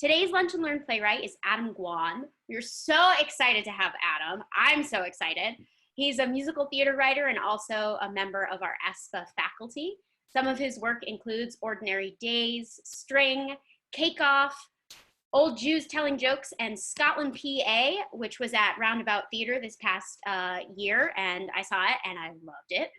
Today's Lunch and Learn playwright is Adam Gwon. We're so excited to have Adam. I'm so excited. He's a musical theater writer and also a member of our ESPA faculty. Some of his work includes Ordinary Days, String, Cake Off, Old Jews Telling Jokes, and Scotland, PA, which was at Roundabout Theater this past year, and I saw it and I loved it.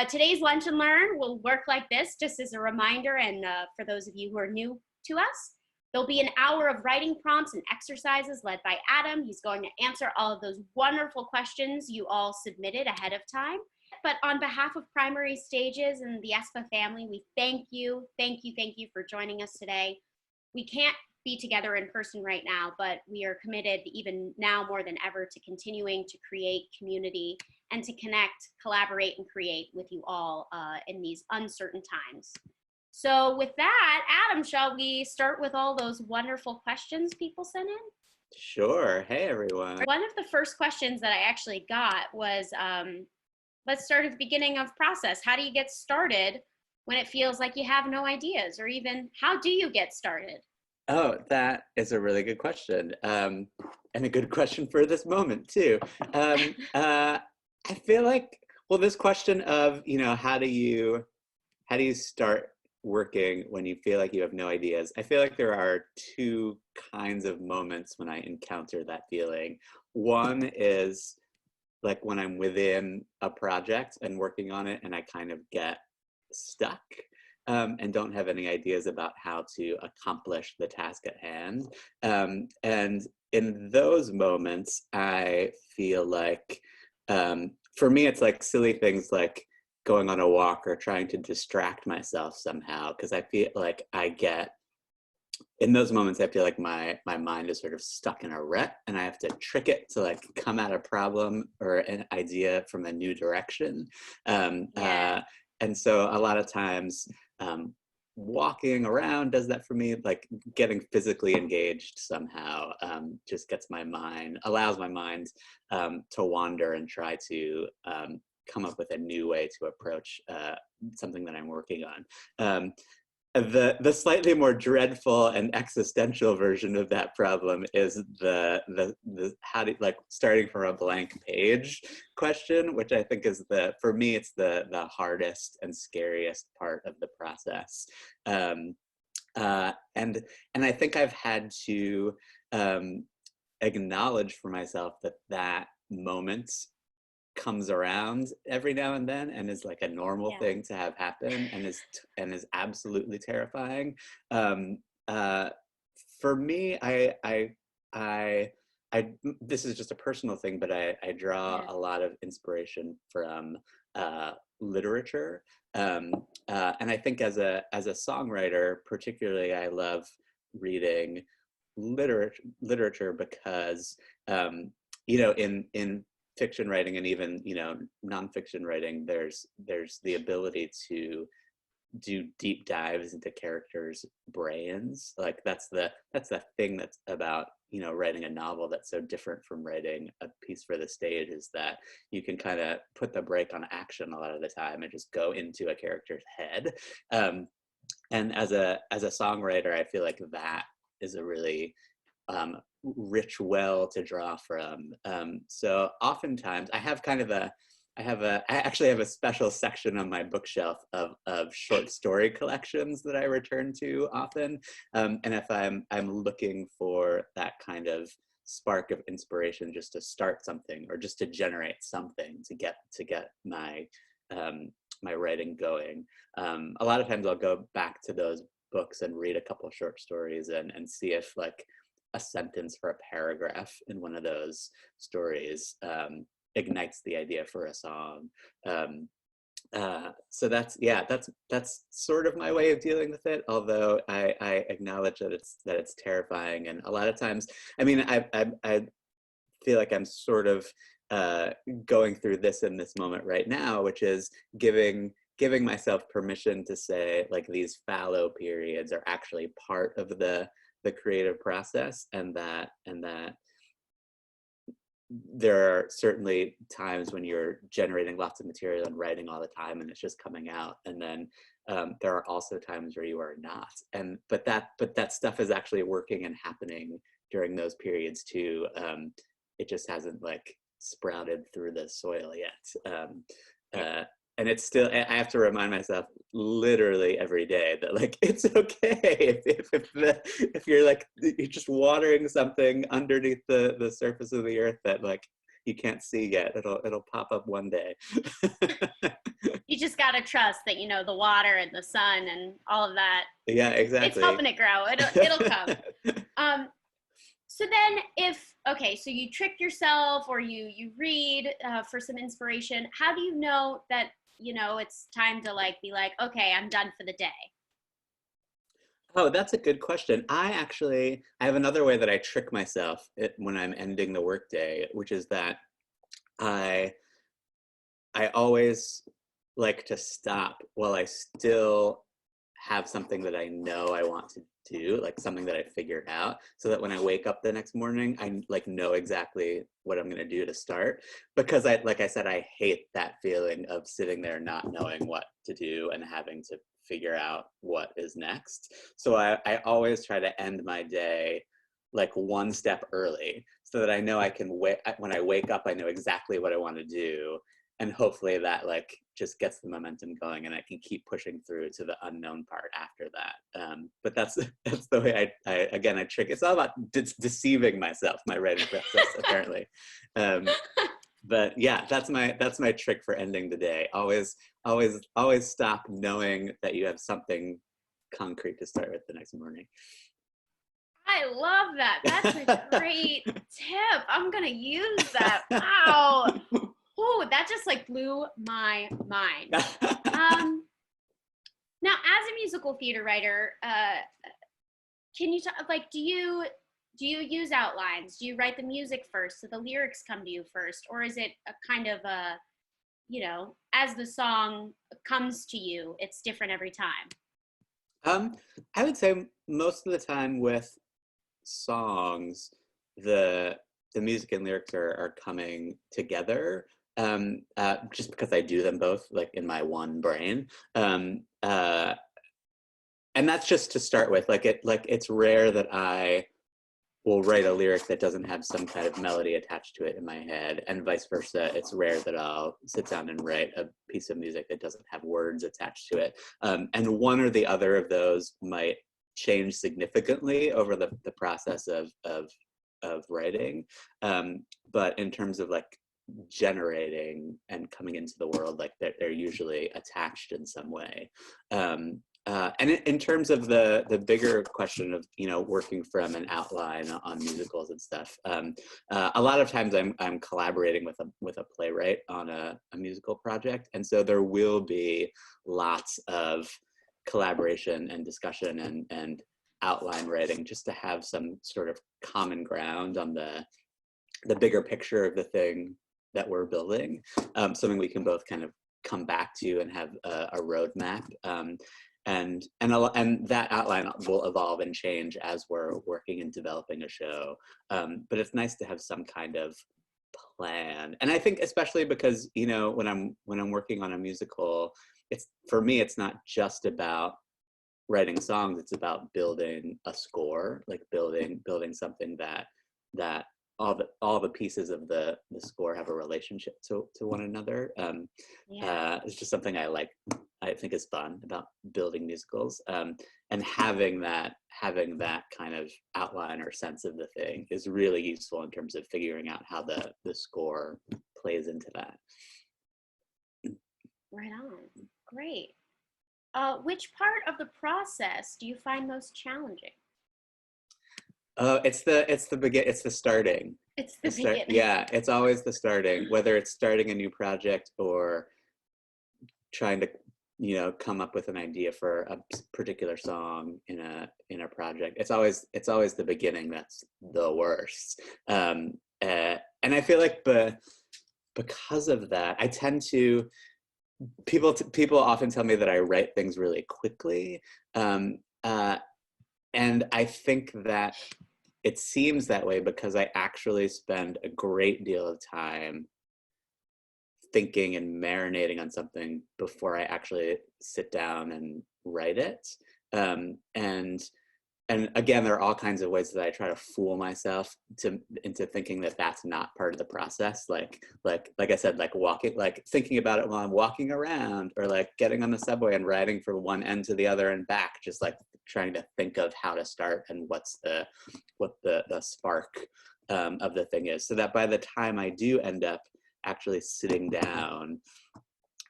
Today's Lunch and Learn will work like this, just as a reminder, and for those of you who are new to us. There'll be an hour of writing prompts and exercises led by Adam. He's going to answer all of those wonderful questions you all submitted ahead of time. But on behalf of Primary Stages and the ESPA family, we thank you for joining us today. We can't be together in person right now, but we are committed even now more than ever to continuing to create community and to connect, collaborate, and create with you all in these uncertain times. So with that, Adam, shall we start with all those wonderful questions people sent in? Sure. Hey, everyone. One of the first questions that I actually got was, let's start at the beginning of process. How do you get started when it feels like you have no ideas? Or even, how do you get started? Oh, that is a really good question. And a good question for this moment, too. I feel like, well, this question of, how do you start working when you feel like you have no ideas? I feel like there are two kinds of moments when I encounter that feeling. One is like when I'm within a project and working on it and I kind of get stuck and don't have any ideas about how to accomplish the task at hand. And in those moments, I feel like, for me, it's like silly things like going on a walk or trying to distract myself somehow, because I feel like in those moments, I feel like my mind is sort of stuck in a rut and I have to trick it to like come at a problem or an idea from a new direction. And so a lot of times walking around does that for me, like getting physically engaged somehow just allows my mind to wander and try to come up with a new way to approach something that I'm working on. The slightly more dreadful and existential version of that problem is the starting from a blank page question, which I think is for me, it's the hardest and scariest part of the process. And I think I've had to acknowledge for myself that moment comes around every now and then and is like a normal thing to have happen and is absolutely terrifying. For me, I this is just a personal thing, but I draw a lot of inspiration from literature, and I think as a songwriter, particularly, I love reading literature because in fiction writing and even nonfiction writing, there's the ability to do deep dives into characters' brains. Like that's the thing that's about writing a novel that's so different from writing a piece for the stage, is that you can kind of put the brake on action a lot of the time and just go into a character's head. And as a songwriter, I feel like that is a really rich well to draw from. So oftentimes I have I actually have a special section on my bookshelf of short story collections that I return to often. And if I'm looking for that kind of spark of inspiration just to start something or just to generate something to get my my writing going, a lot of times I'll go back to those books and read a couple short stories and see if like a sentence or a paragraph in one of those stories ignites the idea for a song. So that's sort of my way of dealing with it, although I acknowledge that it's terrifying. And a lot of times, I mean, I feel like I'm sort of going through this in this moment right now, which is giving myself permission to say like these fallow periods are actually part of the creative process, and that there are certainly times when you're generating lots of material and writing all the time and it's just coming out, and then there are also times where you are not. And but that stuff is actually working and happening during those periods too. It just hasn't like sprouted through the soil yet. And it's still, I have to remind myself literally every day that like, it's okay if you're like, you're just watering something underneath the surface of the earth that like you can't see yet. It'll pop up one day. You just got to trust that, you know, the water and the sun and all of that. Yeah, exactly. It's helping it grow. It'll come. So then okay, so you trick yourself or you read for some inspiration. How do you know that, you know, it's time to like be like, okay, I'm done for the day? Oh, that's a good question. I have another way that I trick myself when I'm ending the workday, which is that I always like to stop while I still have something that I know I want to do, like something that I figured out, so that when I wake up the next morning, I like know exactly what I'm going to do to start. Because like I said, I hate that feeling of sitting there not knowing what to do and having to figure out what is next. So I always try to end my day like one step early, so that I know I can when I wake up, I know exactly what I want to do. And hopefully that like just gets the momentum going and I can keep pushing through to the unknown part after that. But that's the way I trick. It's all about deceiving myself, my writing process, apparently. But yeah, that's my trick for ending the day. Always stop knowing that you have something concrete to start with the next morning. I love that. That's a great tip. I'm going to use that. Wow. Oh, that just like blew my mind. Now, as a musical theater writer, can you talk, like, do you use outlines? Do you write the music first, so the lyrics come to you first, or is it a kind of a, you know, as the song comes to you, it's different every time? I would say most of the time with songs, the music and lyrics are coming together. Just because I do them both like in my one brain. And that's just to start with. It's rare that I will write a lyric that doesn't have some kind of melody attached to it in my head, and vice versa. It's rare that I'll sit down and write a piece of music that doesn't have words attached to it. And one or the other of those might change significantly over the process of writing. But in terms of like generating and coming into the world, like they're usually attached in some way. And in terms of the bigger question of, you know, working from an outline on musicals and stuff, a lot of times I'm collaborating with a playwright on a musical project, and so there will be lots of collaboration and discussion and outline writing, just to have some sort of common ground on the bigger picture of the thing that we're building, something we can both kind of come back to and have a roadmap. And that outline will evolve and change as we're working and developing a show. But it's nice to have some kind of plan. And I think especially because, you know, when I'm working on a musical, for me, it's not just about writing songs, it's about building a score, like building something that all the pieces of the score have a relationship to one another. It's just something I think is fun about building musicals, and having that kind of outline or sense of the thing is really useful in terms of figuring out how the score plays into that. Right on. Great. Which part of the process do you find most challenging? It's the starting. It's the beginning. Yeah, it's always the starting, whether it's starting a new project or trying to, you know, come up with an idea for a particular song in a project. It's always the beginning that's the worst. And I feel like because of that, I tend to, people often tell me that I write things really quickly. And I think that it seems that way because I actually spend a great deal of time thinking and marinating on something before I actually sit down and write it. And again, there are all kinds of ways that I try to fool myself into thinking that that's not part of the process. Like I said, like walking, like thinking about it while I'm walking around, or like getting on the subway and riding from one end to the other and back, just like trying to think of how to start and what the spark of the thing is, so that by the time I do end up actually sitting down,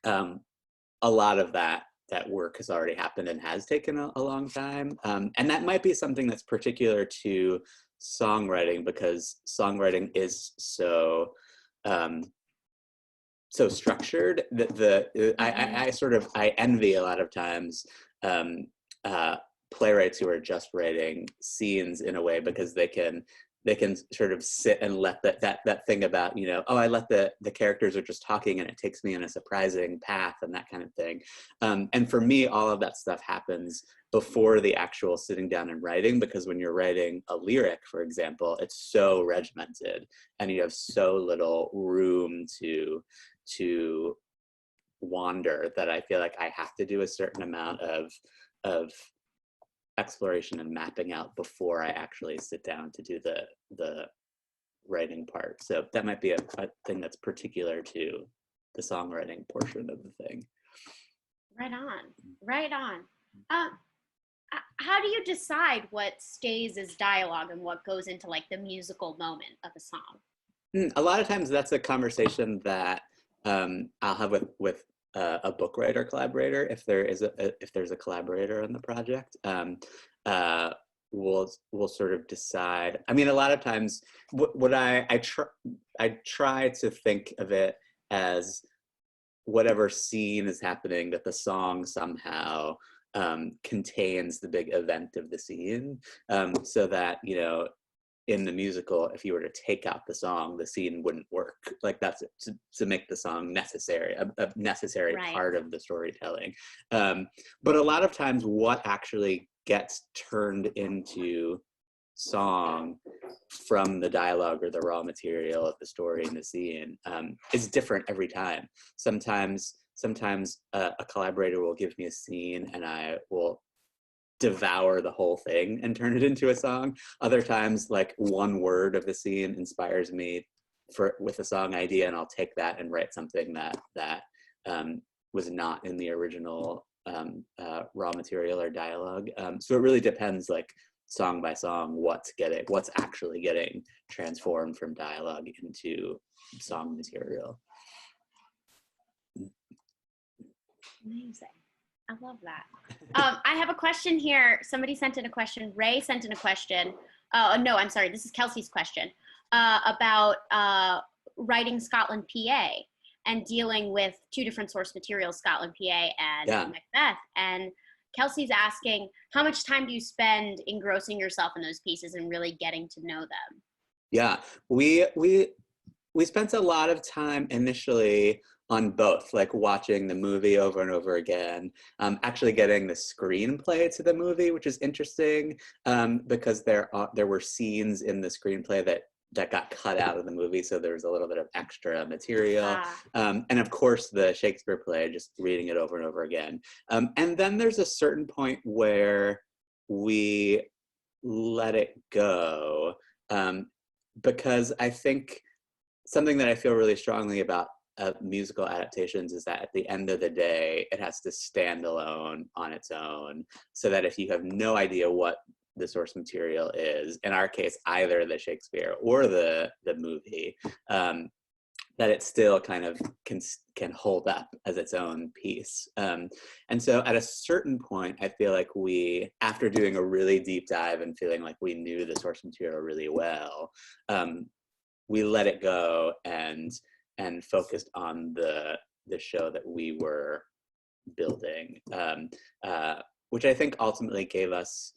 a lot of that work has already happened and has taken a long time. And that might be something that's particular to songwriting, because songwriting is so so structured that I envy a lot of times playwrights who are just writing scenes in a way, because they can sort of sit and let that thing about, you know, oh, I let the characters are just talking and it takes me in a surprising path and that kind of thing. And for me, all of that stuff happens before the actual sitting down and writing, because when you're writing a lyric, for example, it's so regimented and you have so little room to wander, that I feel like I have to do a certain amount of exploration and mapping out before I actually sit down to do the writing part. So that might be a thing that's particular to the songwriting portion of the thing. Right on. How do you decide what stays as dialogue and what goes into like the musical moment of a song? A lot of times that's a conversation that I'll have with a book writer collaborator, if there's a collaborator on the project. We'll sort of decide. I mean, a lot of times, what I try to think of it as whatever scene is happening, that the song somehow contains the big event of the scene, so that, you know, in the musical, if you were to take out the song, the scene wouldn't work. Like that's to make the song necessary, a necessary part of the storytelling. But a lot of times what actually gets turned into song from the dialogue or the raw material of the story and the scene is different every time. Sometimes a collaborator will give me a scene and I will devour the whole thing and turn it into a song. Other times, like one word of the scene inspires me with a song idea, and I'll take that and write something that was not in the original raw material or dialogue. So it really depends, like song by song, what's actually getting transformed from dialogue into song material. Amazing. I love that. I have a question here. Somebody sent in a question. Ray sent in a question. No, I'm sorry. This is Kelsey's question about writing Scotland, PA, and dealing with two different source materials, Scotland, PA, and Macbeth. And Kelsey's asking, how much time do you spend engrossing yourself in those pieces and really getting to know them? Yeah, we spent a lot of time initially on both, like watching the movie over and over again, actually getting the screenplay to the movie, which is interesting, because there were scenes in the screenplay that got cut out of the movie, so there was a little bit of extra material. And of course the Shakespeare play, just reading it over and over again. And then there's a certain point where we let it go, because I think something that I feel really strongly about musical adaptations is that at the end of the day, it has to stand alone on its own, so that if you have no idea what the source material is, in our case, either the Shakespeare or the movie, that it still kind of can hold up as its own piece. And so at a certain point, I feel like we, after doing a really deep dive and feeling like we knew the source material really well, we let it go and focused on the show that we were building, which I think ultimately gave us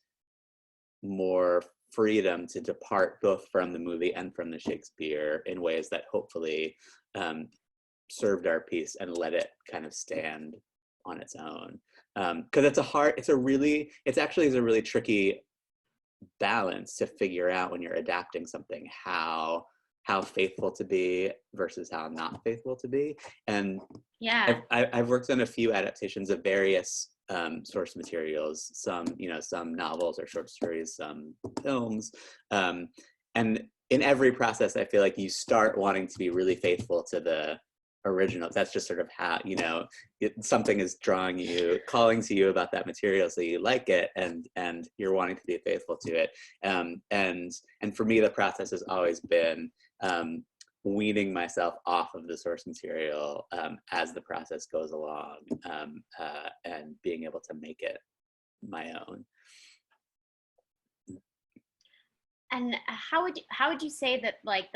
more freedom to depart both from the movie and from the Shakespeare in ways that hopefully served our piece and let it kind of stand on its own. Because it's actually a really tricky balance to figure out when you're adapting something, how how faithful to be versus how not faithful to be. And Yeah. I've worked on a few adaptations of various source materials, some, some novels or short stories, some films. And in every process, I feel like you start wanting to be really faithful to the original. That's just sort of how, something is drawing you, calling to you about that material, so you like it, and you're wanting to be faithful to it. And for me, the process has always been weaning myself off of the source material as the process goes along, and being able to make it my own. And how would you say that, like,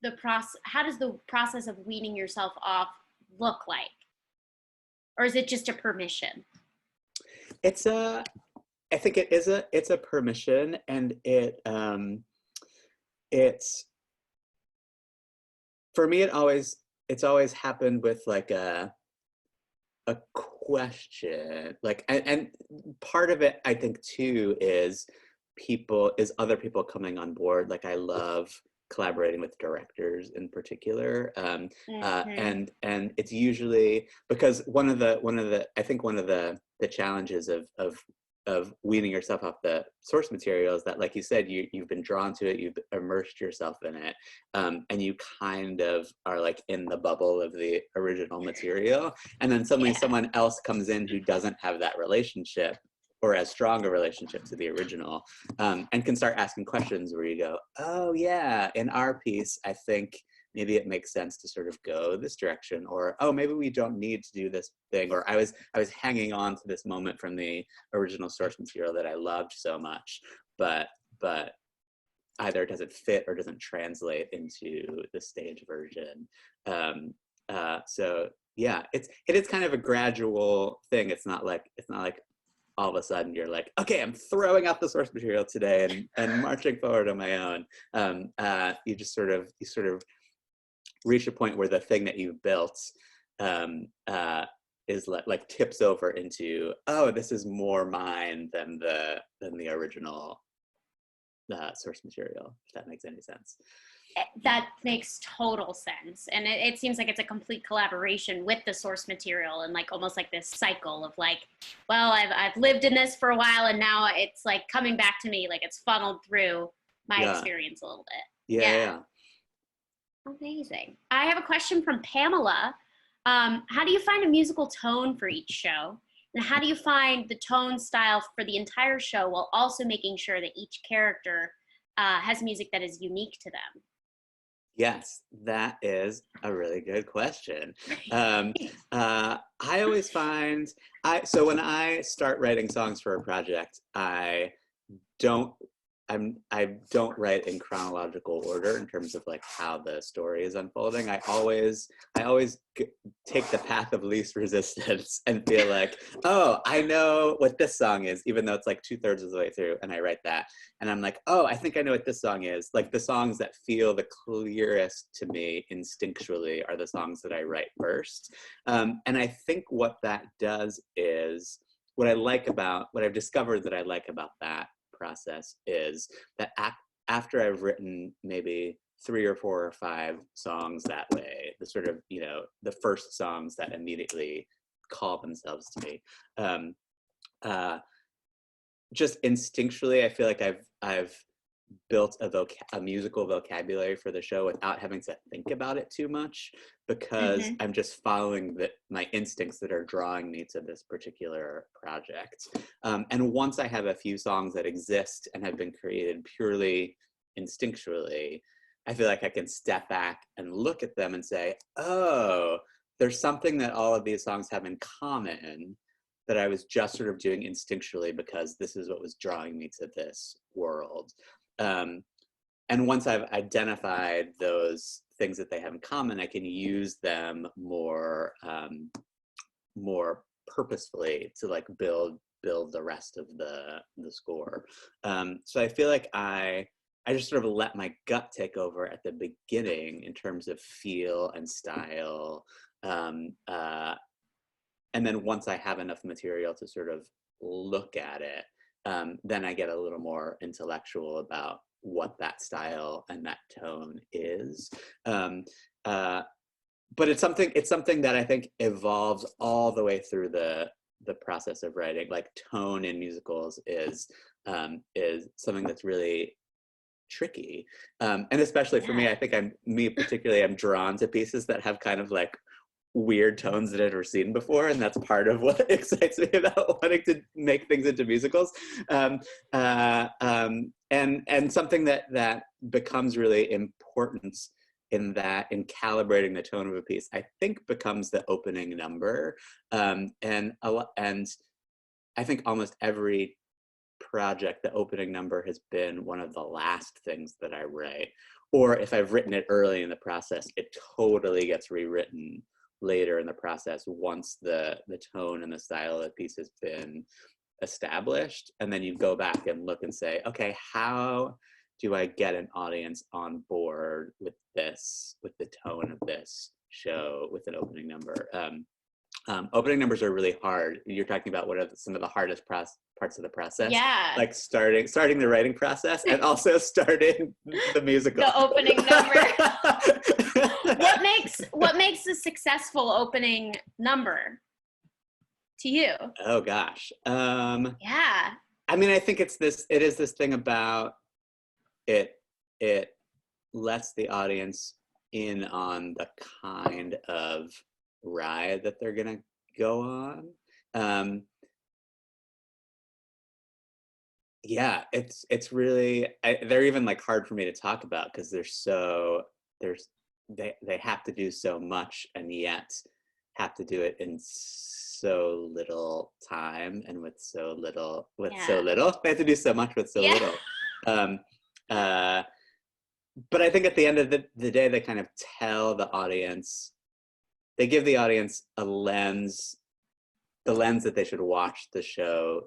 the process, how does the process of weaning yourself off look like? Or is it just a permission? I think it's a permission, and it's, for me, it's always happened with like a question, like, and part of it, I think too, is other people coming on board. Like, I love collaborating with directors in particular, and it's usually because one of the I think one of the challenges of weaning yourself off the source material is that, like you said, you've been drawn to it, you've immersed yourself in it, and you kind of are like in the bubble of the original material, and then suddenly someone else comes in who doesn't have that relationship or as strong a relationship to the original, and can start asking questions where you go, oh yeah, in our piece, I think maybe it makes sense to sort of go this direction, or, oh, maybe we don't need to do this thing, or I was hanging on to this moment from the original source material that I loved so much, but either it doesn't fit or doesn't translate into the stage version. So yeah, it is kind of a gradual thing. It's not like all of a sudden you're like, okay, I'm throwing out the source material today and marching forward on my own. You just sort of reach a point where the thing that you've built is like tips over into, oh, this is more mine than the original source material, if that makes any sense. That makes total sense. And it seems like it's a complete collaboration with the source material, and like almost like this cycle of like, well, I've lived in this for a while, and now it's like coming back to me, like it's funneled through my experience a little bit. Yeah. Amazing. I have a question from Pamela. How do you find a musical tone for each show? And how do you find the tone style for the entire show while also making sure that each character has music that is unique to them? Yes, that is a really good question. I always find, so when I start writing songs for a project, I don't write in chronological order in terms of like how the story is unfolding. I always take the path of least resistance and feel like, oh, I know what this song is, even though it's like 2/3 of the way through, and I write that. And I'm like, oh, I think I know what this song is. Like, the songs that feel the clearest to me instinctually are the songs that I write first. And I think what that does is, what I've discovered that I like about that process is that after I've written maybe 3 or 4 or 5 songs that way, the sort of, the first songs that immediately call themselves to me, just instinctually, I feel like I've built a musical vocabulary for the show without having to think about it too much, because I'm just following my instincts that are drawing me to this particular project. And once I have a few songs that exist and have been created purely instinctually, I feel like I can step back and look at them and say, oh, there's something that all of these songs have in common that I was just sort of doing instinctually because this is what was drawing me to this world. And once I've identified those things that they have in common, I can use them more purposefully to like build the rest of the score. So I feel like I just sort of let my gut take over at the beginning in terms of feel and style. And then once I have enough material to sort of look at it, then I get a little more intellectual about what that style and that tone is. But it's something that I think evolves all the way through the process of writing. Like tone in musicals is something that's really tricky, and especially for me, I think I'm drawn to pieces that have kind of like weird tones that I've never seen before, and that's part of what excites me about wanting to make things into musicals. And something that becomes really important in calibrating the tone of a piece, I think, becomes the opening number. And I think almost every project, the opening number has been one of the last things that I write. Or if I've written it early in the process, it totally gets rewritten later in the process once the tone and the style of the piece has been established. And then you go back and look and say, okay, how do I get an audience on board with this, with the tone of this show, with an opening number? Opening numbers are really hard. You're talking about what are some of the hardest parts of the process. Yeah. Like starting the writing process and also starting the musical. The opening number. What makes a successful opening number to you? Oh gosh. Yeah. I mean, I think it is this thing about it lets the audience in on the kind of ride that they're gonna go on. Yeah, it's really, they're even like hard for me to talk about because they have to do so much and yet have to do it in so little time and with so little. They have to do so much with so little. But I think at the end of the day, they kind of tell the audience, they give the audience a lens, the lens that they should watch the show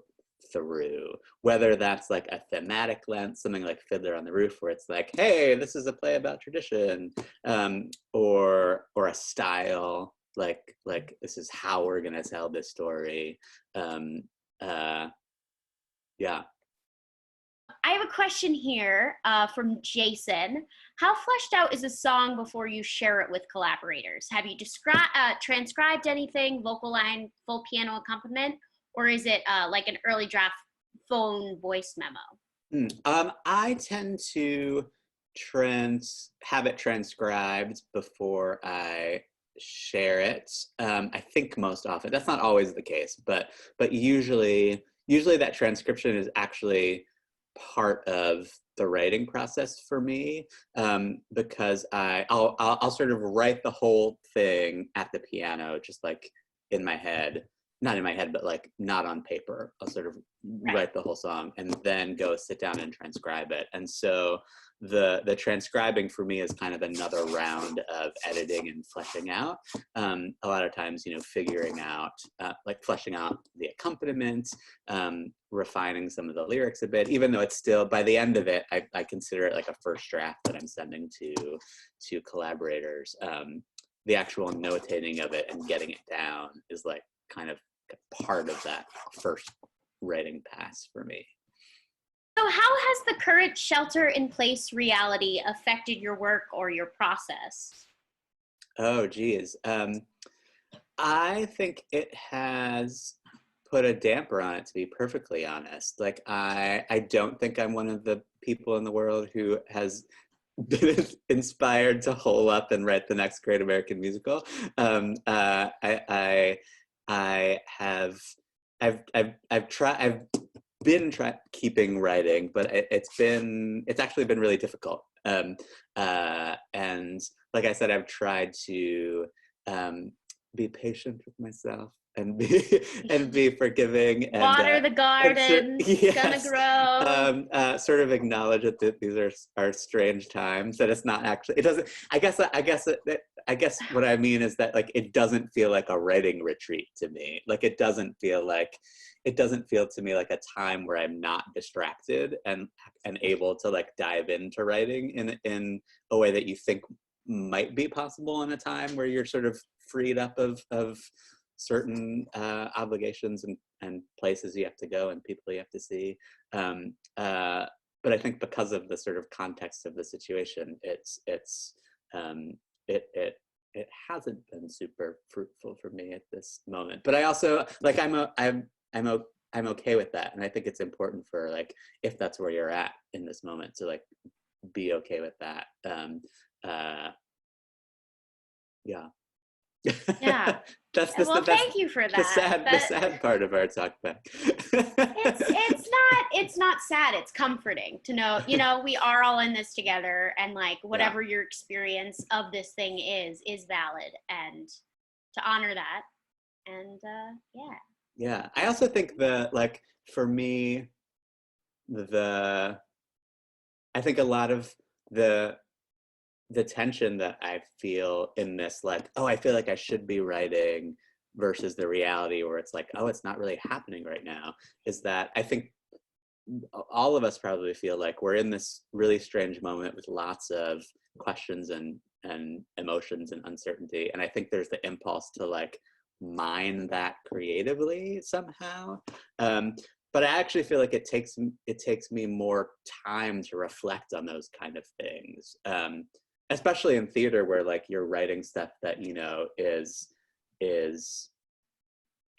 through, whether that's like a thematic lens, something like Fiddler on the Roof, where it's like, hey, this is a play about tradition, or a style, like this is how we're gonna tell this story. Yeah. I have a question here from Jason. How fleshed out is a song before you share it with collaborators? Have you transcribed anything, vocal line, full piano accompaniment, or is it like an early draft phone voice memo? I tend to have it transcribed before I share it. I think most often, that's not always the case, but usually that transcription is actually part of the writing process for me, because I'll sort of write the whole thing at the piano, just like in my head, not in my head, but like not on paper. I'll sort of write the whole song and then go sit down and transcribe it. And so the transcribing for me is kind of another round of editing and fleshing out. A lot of times, figuring out, like fleshing out the accompaniment, refining some of the lyrics a bit, even though it's still, by the end of it, I consider it like a first draft that I'm sending to collaborators. The actual notating of it and getting it down is like kind of part of that first writing pass for me. So how has the current shelter-in-place reality affected your work or your process? Oh, geez. I think it has put a damper on it, to be perfectly honest. Like, I don't think I'm one of the people in the world who has been inspired to hole up and write the next great American musical. I've been keeping writing, but it's actually been really difficult. And like I said, I've tried to be patient with myself and be forgiving and water the garden. It's gonna grow. Sort of acknowledge that these are strange times, that it's not actually, it doesn't, I guess what I mean is that, like, it doesn't feel like a writing retreat to me. Like, it doesn't feel to me like a time where I'm not distracted and able to like dive into writing in a way that you think might be possible in a time where you're sort of freed up of certain obligations and places you have to go and people you have to see. but I think because of the sort of context of the situation, it hasn't been super fruitful for me at this moment. But I also like I'm okay with that, and I think it's important for like if that's where you're at in this moment to like be okay with that. Yeah. Yeah. That's Well, thank you for that. the sad part of our talk back. It's not sad, it's comforting to know, you know, we are all in this together, and like whatever your experience of this thing is valid, and to honor that. And Yeah, I also think like for me, I think a lot of the tension that I feel in this, like, oh, I feel like I should be writing versus the reality where it's like, oh, it's not really happening right now, is that I think all of us probably feel like we're in this really strange moment with lots of questions and emotions and uncertainty. And I think there's the impulse to like mine that creatively somehow. But I actually feel like it takes me more time to reflect on those kind of things. Especially in theater where like you're writing stuff that, you know,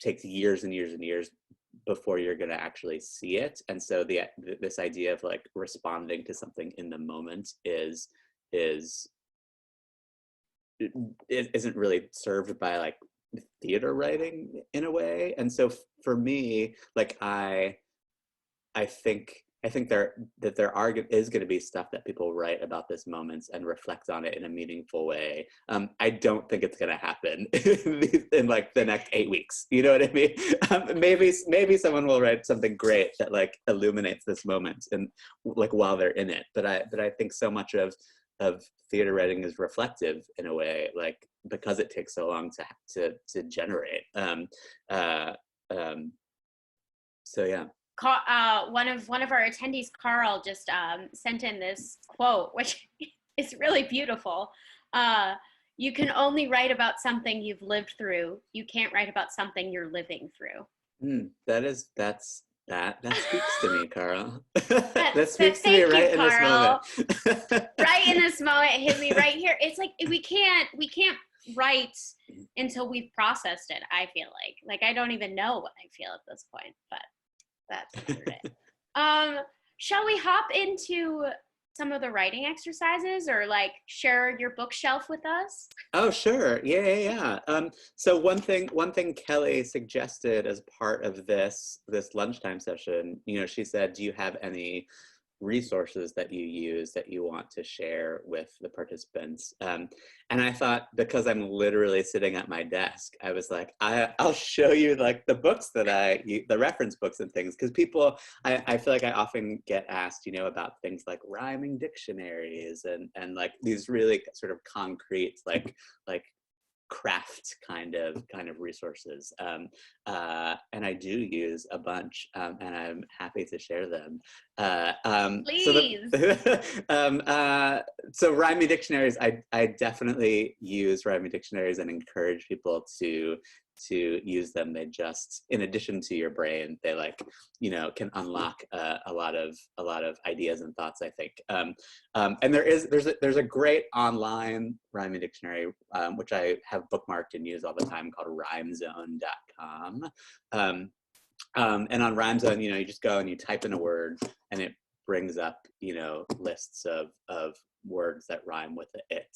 takes years and years and years before you're going to actually see it. And so this idea of like responding to something in the moment isn't really served by like theater writing in a way. And so for me, like I think there is going to be stuff that people write about this moment and reflect on it in a meaningful way. I don't think it's going to happen in like the next 8 weeks. You know what I mean? Maybe someone will write something great that like illuminates this moment and like while they're in it. But I think so much of theater writing is reflective in a way, like because it takes so long to generate. So yeah. One of our attendees, Karl, just sent in this quote, which is really beautiful. You can only write about something you've lived through. You can't write about something you're living through. That speaks to me, Karl. That speaks to me Thank right you, in this Karl. moment. Right in this moment, it hit me right here. It's like we can't write until we've processed it. I feel like I don't even know what I feel at this point, but that's it. Shall we hop into some of the writing exercises, or like share your bookshelf with us? Oh, sure. Yeah. So one thing Kelly suggested as part of this lunchtime session, you know, she said, do you have any resources that you use that you want to share with the participants? And I thought, because I'm literally sitting at my desk, I was like, I'll show you like the books that the reference books and things, because people, I feel like I often get asked, you know, about things like rhyming dictionaries and like these really sort of concrete, like craft kind of resources, and I do use a bunch, and I'm happy to share them. Please. So rhyming dictionaries, I definitely use rhyming dictionaries and encourage people to use them. They just, in addition to your brain, they like, you know, can unlock a lot of ideas and thoughts, I think. And there's a great online rhyming dictionary, which I have bookmarked and use all the time, called rhymezone.com. And on rhymezone, you know, you just go and you type in a word and it brings up, you know, lists of words that rhyme with it.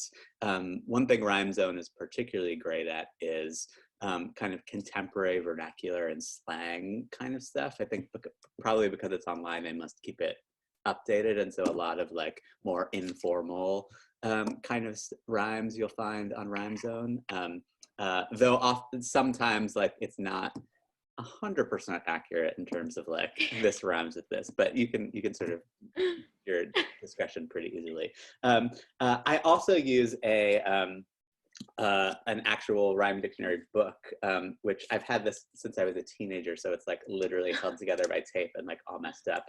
One thing rhymezone is particularly great at is kind of contemporary vernacular and slang kind of stuff. I think probably because it's online, they must keep it updated, and so a lot of like more informal kind of rhymes you'll find on rhymezone. Though often sometimes like it's not 100% accurate in terms of like this rhymes with this, but you can sort of your discussion pretty easily. I also use an actual rhyme dictionary book, which I've had this since I was a teenager, so it's like literally held together by tape and like all messed up.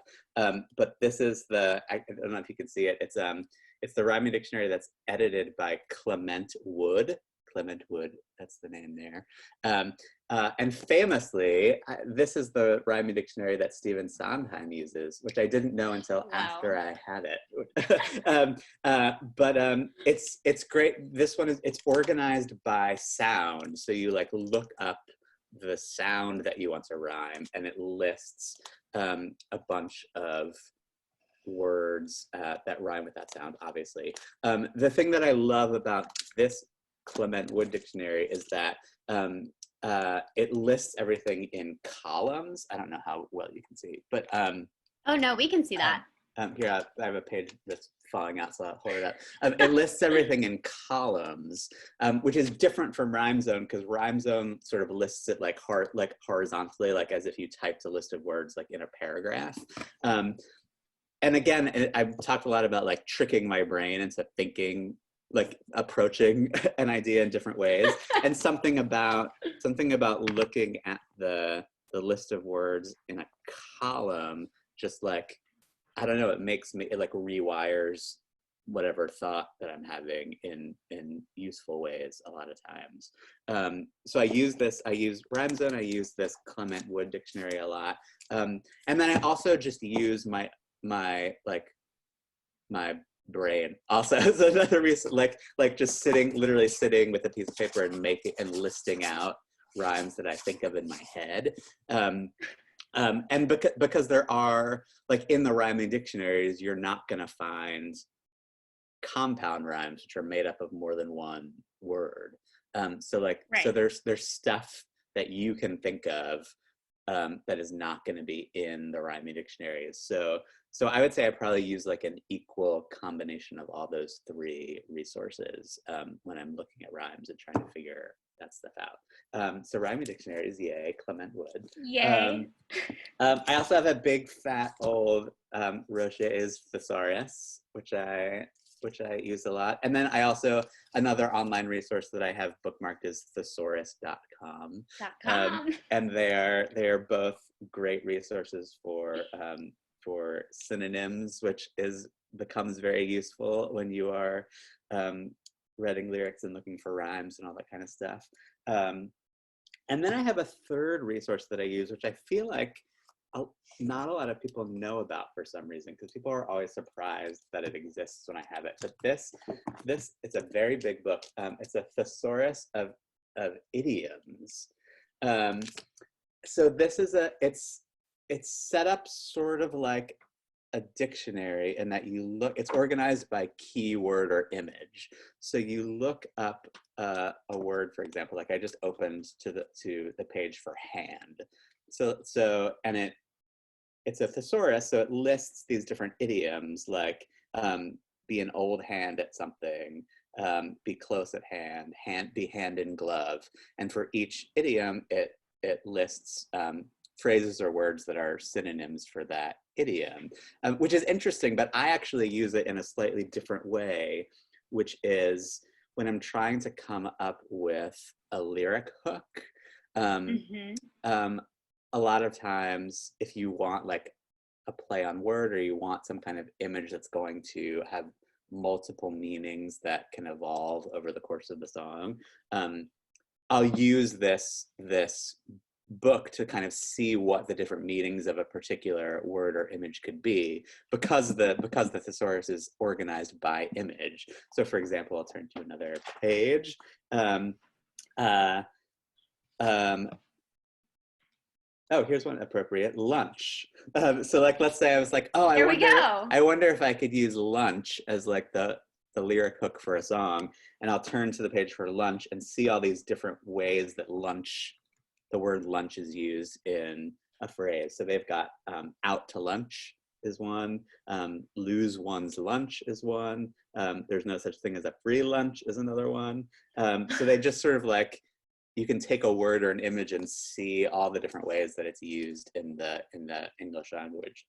But this is I don't know if you can see it. It's the rhyming dictionary that's edited by Clement Wood. Clement Wood, that's the name there. And famously, this is the rhyming dictionary that Stephen Sondheim uses, which I didn't know until after I had it. It's great. This one it's organized by sound. So you like look up the sound that you want to rhyme, and it lists a bunch of words that rhyme with that sound, obviously. The thing that I love about this Clement Wood dictionary is that it lists everything in columns. I don't know how well you can see, but oh no, we can see that. Here, I have a page that's falling out, so I'll hold it up. It lists everything in columns, which is different from RhymeZone, because RhymeZone sort of lists it like horizontally, like as if you typed a list of words like in a paragraph. And again, I've talked a lot about like tricking my brain into thinking, like approaching an idea in different ways, and something about looking at the list of words in a column, just like, I don't know, it like rewires whatever thought that I'm having in useful ways a lot of times. So I use RhymeZone, I use this Clement Wood dictionary a lot. And then I also just use my brain also as another reason, like just literally sitting with a piece of paper and listing out rhymes that I think of in my head. And because there are, like in the rhyming dictionaries, you're not gonna find compound rhymes, which are made up of more than one word. So there's stuff that you can think of that is not going to be in the rhyming dictionaries. So I would say I probably use like an equal combination of all those three resources when I'm looking at rhymes and trying to figure that stuff out. So rhyming dictionaries, yay, Clement Wood. Yay. I also have a big fat old Roche's thesaurus, which I use a lot. And then I also, another online resource that I have bookmarked is thesaurus.com. And they are both great resources for synonyms, which becomes very useful when you are reading lyrics and looking for rhymes and all that kind of stuff. And then I have a third resource that I use, which I feel like not a lot of people know about for some reason, because people are always surprised that it exists when I have it. But this it's a very big book. It's a thesaurus of idioms. So this is it's set up sort of like a dictionary in that it's organized by keyword or image. So you look up a word, for example, like I just opened to the page for hand. And it's a thesaurus, so it lists these different idioms, like be an old hand at something, be close at hand, be hand in glove. And for each idiom, it lists phrases or words that are synonyms for that idiom, which is interesting, but I actually use it in a slightly different way, which is when I'm trying to come up with a lyric hook. A lot of times, if you want like a play on word, or you want some kind of image that's going to have multiple meanings that can evolve over the course of the song, I'll use this book to kind of see what the different meanings of a particular word or image could be, because the thesaurus is organized by image. So for example, I'll turn to another page. Oh, here's one appropriate, lunch. So like, let's say I was like, oh, I wonder if I could use lunch as like the lyric hook for a song, and I'll turn to the page for lunch and see all these different ways that the word lunch is used in a phrase. So they've got out to lunch is one, lose one's lunch is one, there's no such thing as a free lunch is another one. So they just sort of like, you can take a word or an image and see all the different ways that it's used in the English language.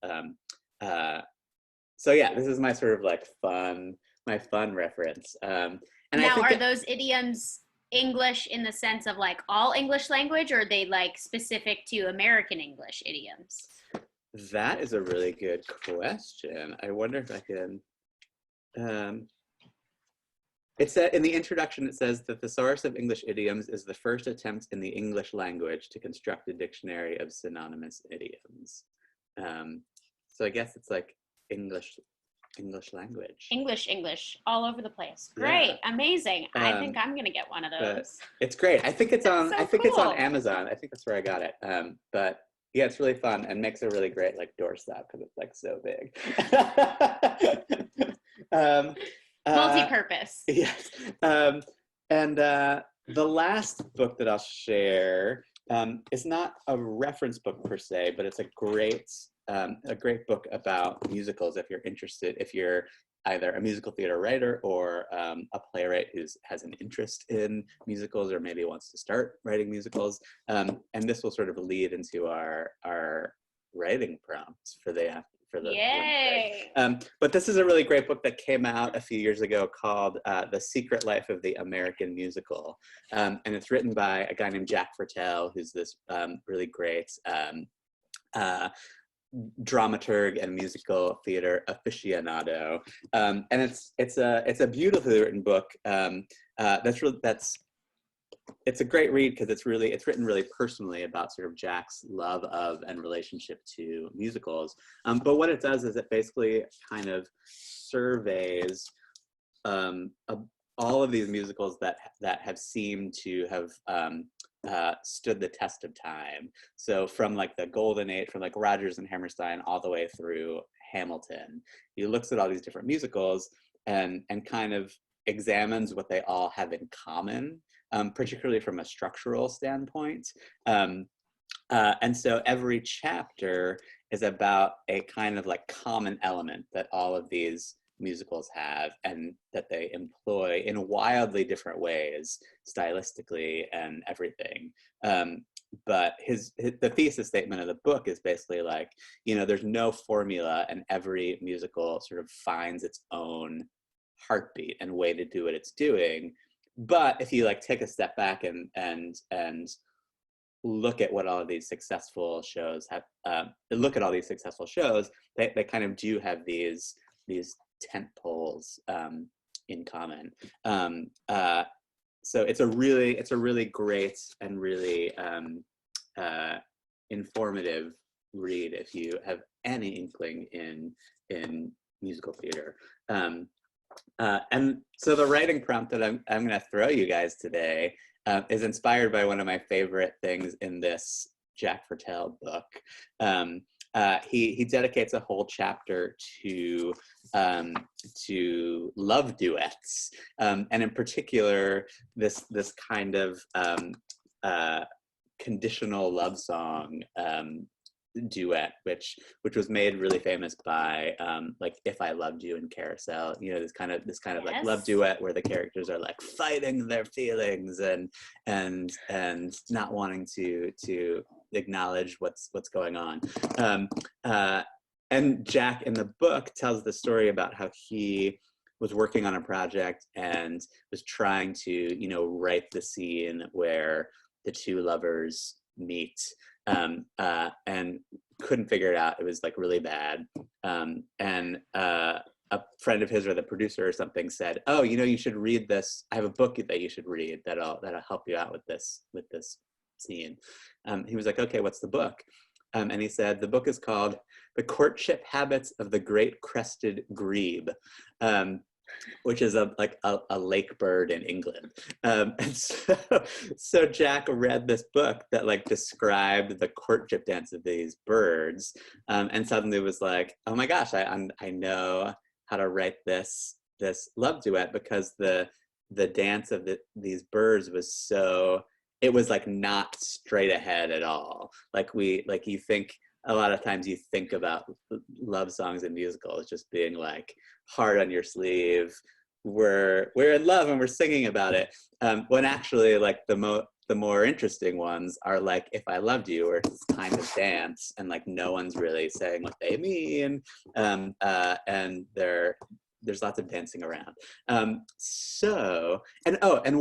So yeah, this is my sort of like fun reference. And now, I think are those idioms English in the sense of like all English language, or are they like specific to American English idioms? That is a really good question. I wonder if I can. in the introduction, it says that the source of English idioms is the first attempt in the English language to construct a dictionary of synonymous idioms. So I guess it's like English language. English, all over the place. Great, Yeah. amazing. I think I'm gonna get one of those. It's great. I think it's on. So I think it's on cool. Amazon. I think that's where I got it. But yeah, it's really fun and makes a really great like doorstop because it's like so big. Multi-purpose. Yes. And the last book that I'll share is not a reference book per se, but it's a great book about musicals if you're interested, if you're either a musical theater writer or a playwright who has an interest in musicals or maybe wants to start writing musicals. And this will sort of lead into our writing prompts for the Yay! But this is a really great book that came out a few years ago called The Secret Life of the American Musical. And it's written by a guy named Jack Fertel, who's this really great dramaturg and musical theater aficionado. And it's a beautifully written book it's a great read because it's written really personally about sort of Jack's love of and relationship to musicals. But what it does is it basically kind of surveys all of these musicals that have seemed to have stood the test of time. So from like the golden age, from like Rodgers and Hammerstein all the way through Hamilton, he looks at all these different musicals and kind of examines what they all have in common. Particularly from a structural standpoint. And so every chapter is about a kind of like common element that all of these musicals have and that they employ in wildly different ways, stylistically and everything. But the thesis statement of the book is basically like, there's no formula and every musical sort of finds its own heartbeat and way to do what it's doing. But if you like take a step back and look at what all of these successful shows have, they kind of do have these tent poles in common. So it's a really great and really informative read if you have any inkling in musical theater. And so the writing prompt that I'm going to throw you guys today is inspired by one of my favorite things in this Jack Fertel book. He dedicates a whole chapter to love duets, and in particular this kind of conditional love song duet, which was made really famous by like If I Loved You and Carousel, this kind of yes. Like love duet where the characters are like fighting their feelings and not wanting to acknowledge what's going on. And Jack in the book tells the story about how he was working on a project and was trying to write the scene where the two lovers meet, and couldn't figure it out. It was like really bad. And a friend of his or the producer or something said, "Oh, you should read this. I have a book that you should read that'll help you out with this scene." He was like, "Okay, what's the book?" And he said, "The book is called The Courtship Habits of the Great Crested Grebe," which is a lake bird in England. And so Jack read this book that like described the courtship dance of these birds, and suddenly was like, "Oh my gosh, I know how to write this love duet," because the dance of these birds was so, it was like not straight ahead at all. You think a lot of times you think about love songs and musicals just being like hard on your sleeve. We're in love and we're singing about it. When actually like the more interesting ones are like If I Loved You, where it's kind of dance and like no one's really saying what they mean. And there's lots of dancing around. And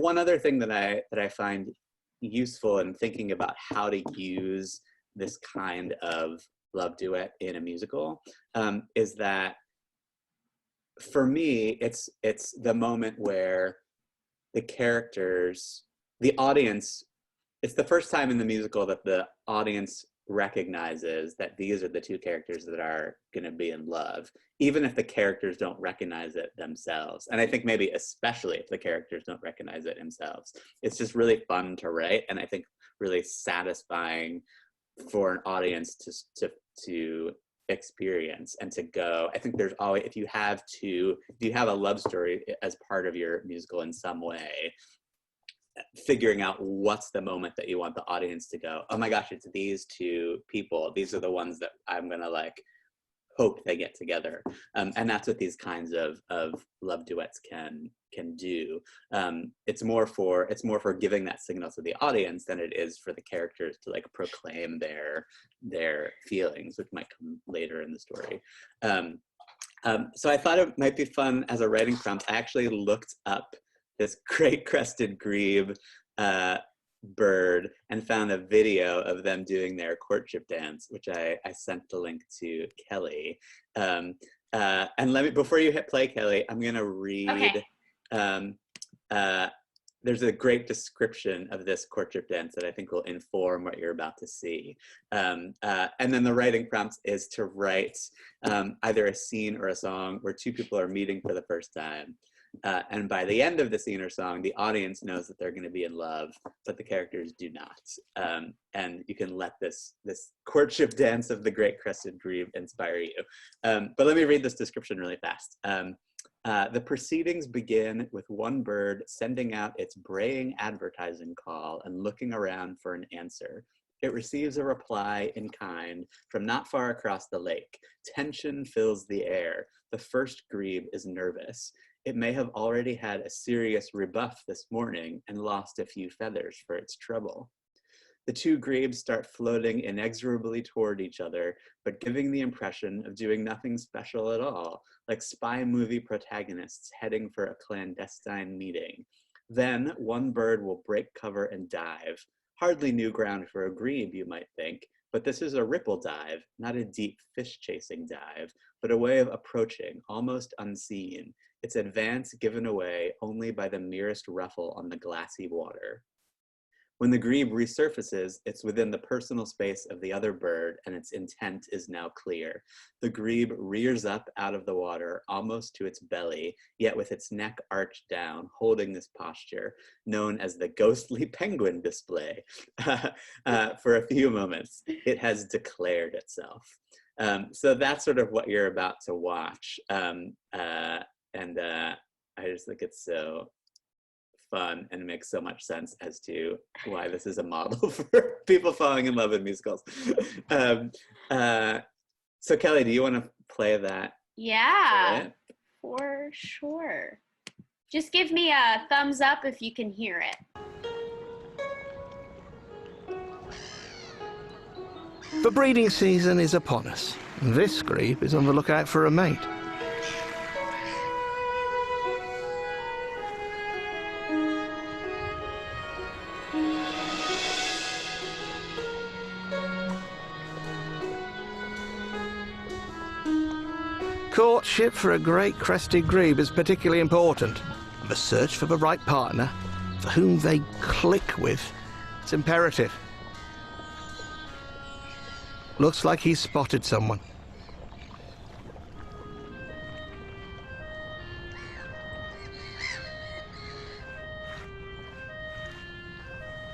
one other thing that I find useful in thinking about how to use this kind of love duet in a musical is that for me, it's the moment where the characters, the audience, it's the first time in the musical that the audience recognizes that these are the two characters that are going to be in love, even if the characters don't recognize it themselves. And I think maybe especially if the characters don't recognize it themselves. It's just really fun to write, and I think really satisfying for an audience to experience and to go. I think there's always, if you have a love story as part of your musical in some way, figuring out what's the moment that you want the audience to go, oh my gosh, it's these two people, these are the ones that I'm gonna like hope they get together. And that's what these kinds of love duets can do. It's more for giving that signal to the audience than it is for the characters to like proclaim their feelings, which might come later in the story. So I thought it might be fun as a writing prompt. I actually looked up this great crested grebe bird and found a video of them doing their courtship dance, which I sent the link to Kelly. And let me, before you hit play, Kelly, I'm gonna read, okay. There's a great description of this courtship dance that I think will inform what you're about to see. And then the writing prompt is to write either a scene or a song where two people are meeting for the first time. And by the end of the scene or song, the audience knows that they're going to be in love, but the characters do not. And you can let this courtship dance of the great crested grebe inspire you. But let me read this description really fast. The proceedings begin with one bird sending out its braying advertising call and looking around for an answer. It receives a reply in kind from not far across the lake. Tension fills the air. The first grebe is nervous. It may have already had a serious rebuff this morning and lost a few feathers for its trouble. The two grebes start floating inexorably toward each other, but giving the impression of doing nothing special at all, like spy movie protagonists heading for a clandestine meeting. Then one bird will break cover and dive. Hardly new ground for a grebe, you might think, but this is a ripple dive, not a deep fish-chasing dive, but a way of approaching, almost unseen, its advance given away only by the merest ruffle on the glassy water. When the grebe resurfaces, it's within the personal space of the other bird, and its intent is now clear. The grebe rears up out of the water, almost to its belly, yet with its neck arched down, holding this posture, known as the ghostly penguin display. For a few moments, it has declared itself. So that's sort of what you're about to watch. I just think it's so fun and it makes so much sense as to why this is a model for people falling in love with musicals. So Kelly, do you want to play that? Yeah, for sure. Just give me a thumbs up if you can hear it. The breeding season is upon us. This grebe is on the lookout for a mate. Courtship for a great crested grebe is particularly important. The search for the right partner, for whom they click with, it's imperative. Looks like he's spotted someone.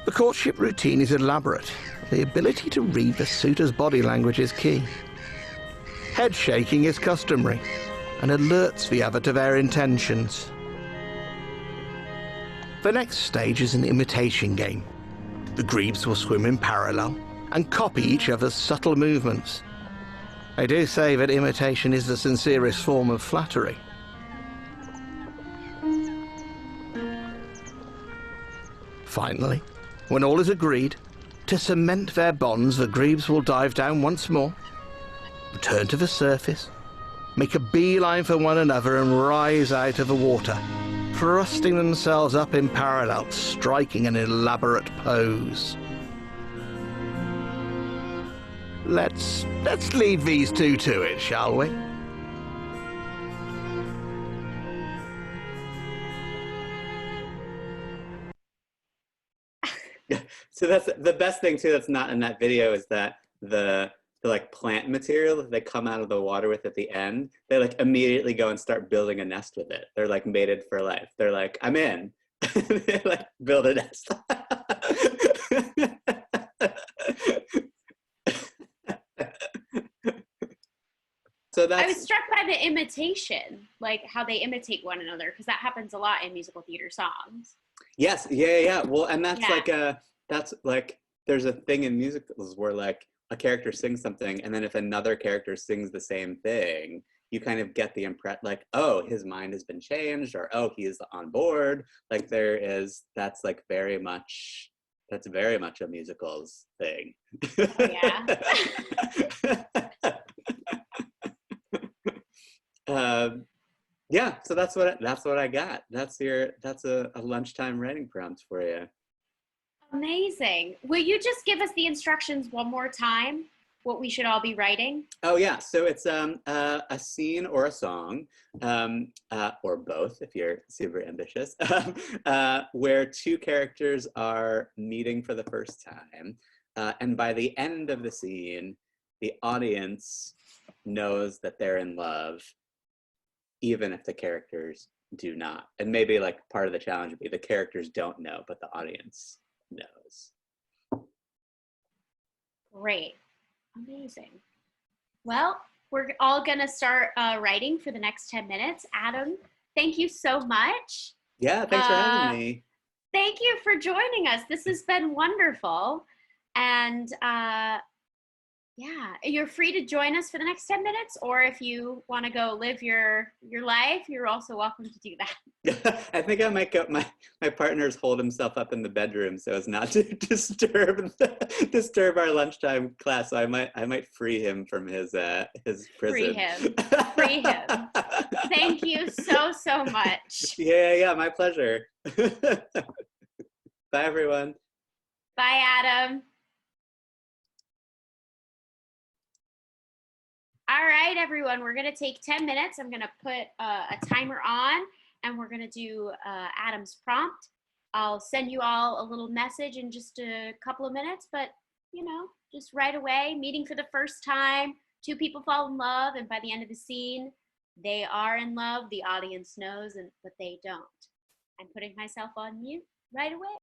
The courtship routine is elaborate. The ability to read the suitor's body language is key. Head shaking is customary and alerts the other to their intentions. The next stage is an imitation game. The grebes will swim in parallel and copy each other's subtle movements. They do say that imitation is the sincerest form of flattery. Finally, when all is agreed, to cement their bonds, the grebes will dive down once more, return to the surface, make a beeline for one another and rise out of the water, thrusting themselves up in parallel, striking an elaborate pose. Let's leave these two to it, shall we? So that's the best thing too that's not in that video is that the like plant material that they come out of the water with at the end, they like immediately go and start building a nest with it. They're like mated for life. They're like, I'm in. They like build a nest. So I was that's, struck by the imitation, like how they imitate one another, because that happens a lot in musical theater songs. yes, yeah. Well, and that's Yeah. that's like, there's a thing in musicals where like a character sings something, and then if another character sings the same thing, you kind of get the impression like, oh, his mind has been changed, or oh, he's on board. Like that's like that's very much a musicals thing. Oh, yeah. um, yeah, so that's what I got. That's a lunchtime writing prompt for you. Amazing. Will you just give us the instructions one more time, what we should all be writing? Oh yeah, so it's a scene or a song, or both if you're super ambitious, where two characters are meeting for the first time, and by the end of the scene, the audience knows that they're in love, even if the characters do not. And maybe like part of the challenge would be the characters don't know, but the audience knows. Great. Amazing. Well, we're all going to start writing for the next 10 minutes. Adam, thank you so much. Yeah, thanks for having me. Thank you for joining us. This has been wonderful. And yeah, you're free to join us for the next 10 minutes, or if you want to go live your life, you're also welcome to do that. I think I might go. My partner's holed himself up in the bedroom so as not to disturb our lunchtime class. So I might free him from his prison. Free him. Free him. Thank you so much. Yeah, my pleasure. Bye, everyone. Bye, Adam. All right, everyone, we're going to take 10 minutes. I'm going to put a timer on, and we're going to do Adam's prompt. I'll send you all a little message in just a couple of minutes, but, you know, just right away, meeting for the first time, two people fall in love, and by the end of the scene, they are in love. The audience knows, but they don't. I'm putting myself on mute right away.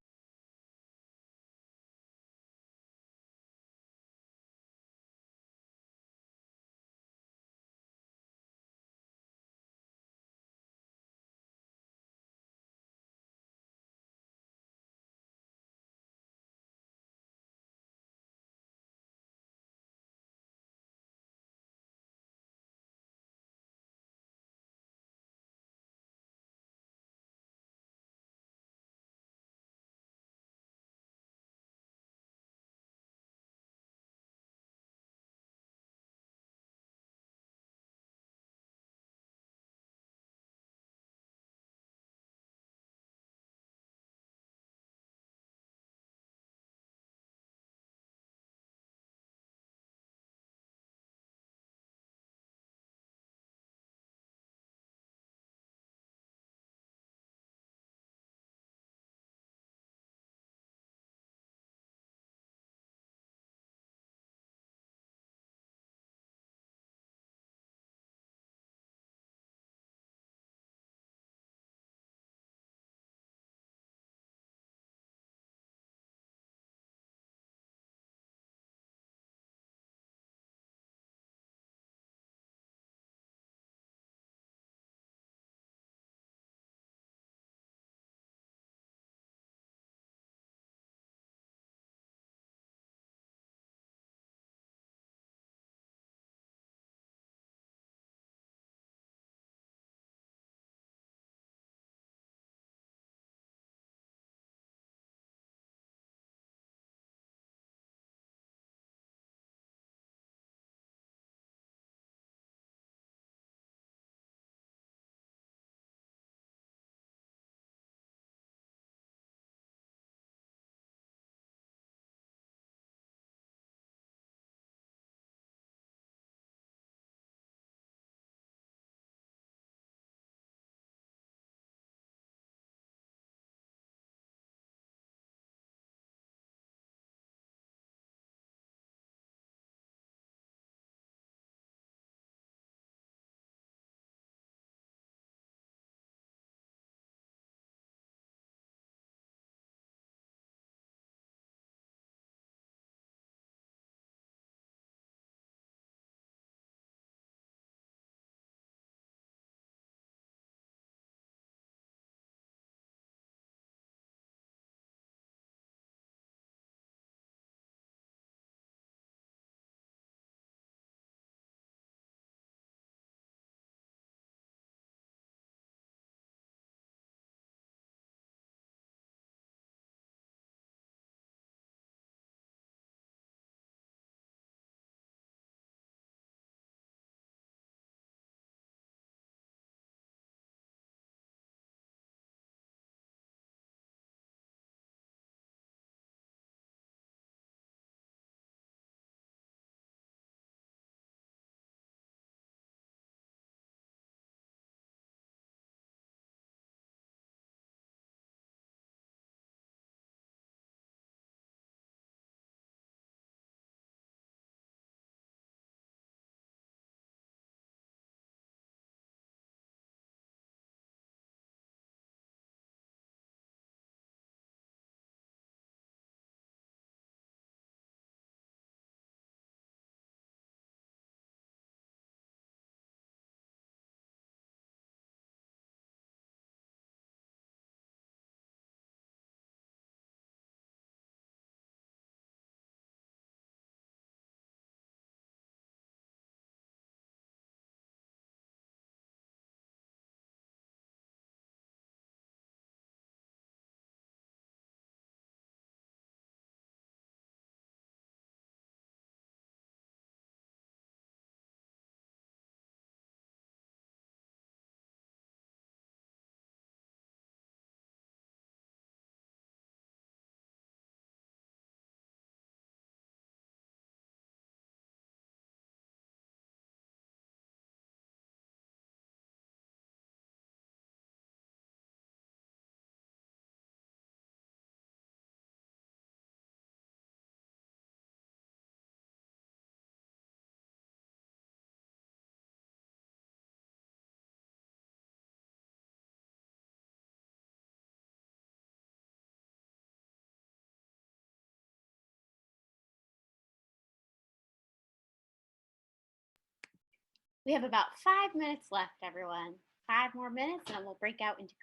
We have about 5 minutes left, everyone. 5 more minutes, and then we'll break out into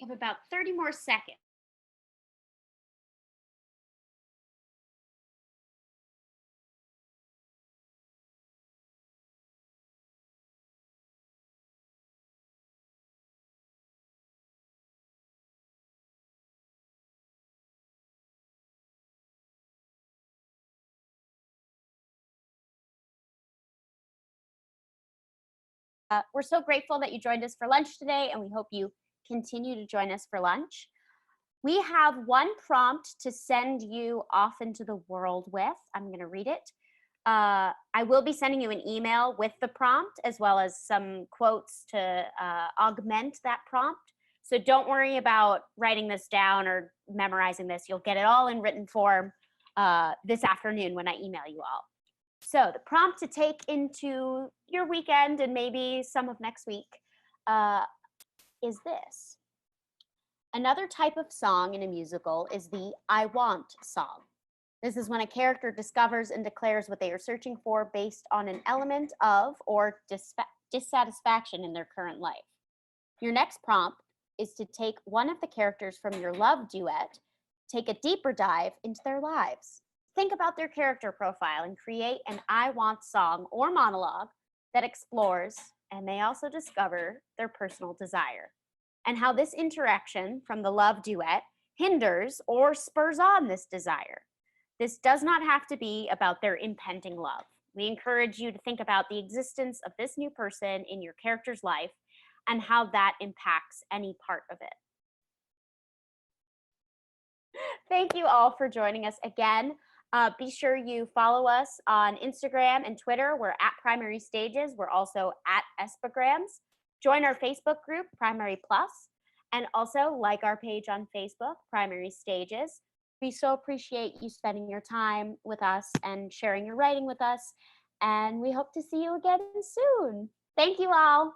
we have about 30 more seconds. we're so grateful that you joined us for lunch today, and we hope you continue to join us for lunch. We have one prompt to send you off into the world with. I'm going to read it. I will be sending you an email with the prompt, as well as some quotes to augment that prompt. So don't worry about writing this down or memorizing this. You'll get it all in written form this afternoon when I email you all. So the prompt to take into your weekend and maybe some of next week is this. Another type of song in a musical is the I want song. This is when a character discovers and declares what they are searching for based on an element of or dissatisfaction in their current life. Your next prompt is to take one of the characters from your love duet, take a deeper dive into their lives. Think about their character profile and create an I want song or monologue that explores and may also discover their personal desire, and how this interaction from the love duet hinders or spurs on this desire. This does not have to be about their impending love. We encourage you to think about the existence of this new person in your character's life and how that impacts any part of it. Thank you all for joining us again. Be sure you follow us on Instagram and Twitter. We're at Primary Stages. We're also at Espagrams. Join our Facebook group, Primary Plus, and also like our page on Facebook, Primary Stages. We so appreciate you spending your time with us and sharing your writing with us. And we hope to see you again soon. Thank you all.